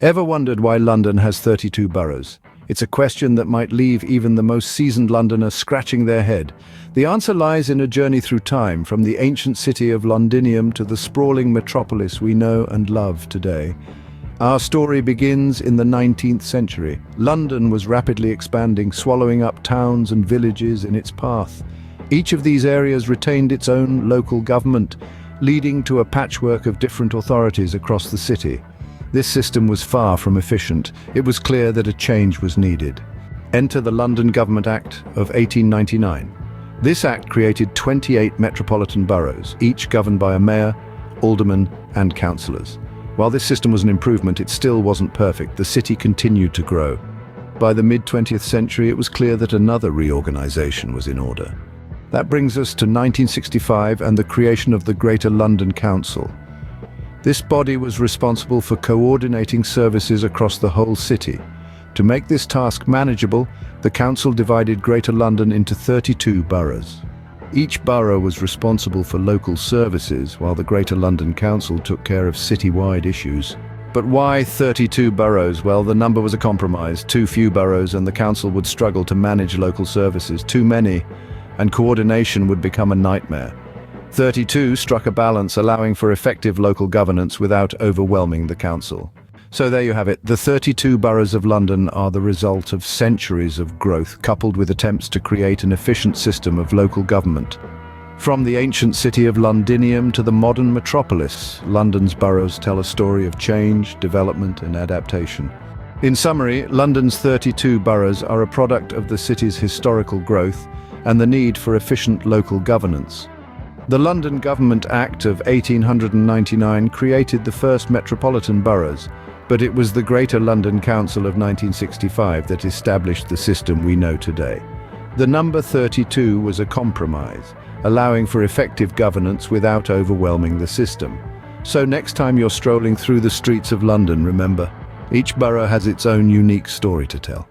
Ever wondered why London has 32 boroughs? It's a question that might leave even the most seasoned Londoner scratching their head. The answer lies in a journey through time, from the ancient city of Londinium to the sprawling metropolis we know and love today. Our story begins in the 19th century. London was rapidly expanding, swallowing up towns and villages in its path. Each of these areas retained its own local government, leading to a patchwork of different authorities across the city. This system was far from efficient. It was clear that a change was needed. Enter the London Government Act of 1899. This act created 28 metropolitan boroughs, each governed by a mayor, aldermen, and councillors. While this system was an improvement, it still wasn't perfect. The city continued to grow. By the mid-20th century, it was clear that another reorganisation was in order. That brings us to 1965 and the creation of the Greater London Council. This body was responsible for coordinating services across the whole city. To make this task manageable, the council divided Greater London into 32 boroughs. Each borough was responsible for local services, while the Greater London Council took care of city-wide issues. But why 32 boroughs? Well, the number was a compromise. Too few boroughs and the council would struggle to manage local services. Too many, and coordination would become a nightmare. 32 struck a balance, allowing for effective local governance without overwhelming the council. So there you have it. The 32 boroughs of London are the result of centuries of growth, coupled with attempts to create an efficient system of local government. From the ancient city of Londinium to the modern metropolis, London's boroughs tell a story of change, development, and adaptation. In summary, London's 32 boroughs are a product of the city's historical growth and the need for efficient local governance. The London Government Act of 1899 created the first metropolitan boroughs, but it was the Greater London Council of 1965 that established the system we know today. The number 32 was a compromise, allowing for effective governance without overwhelming the system. So next time you're strolling through the streets of London, remember, each borough has its own unique story to tell.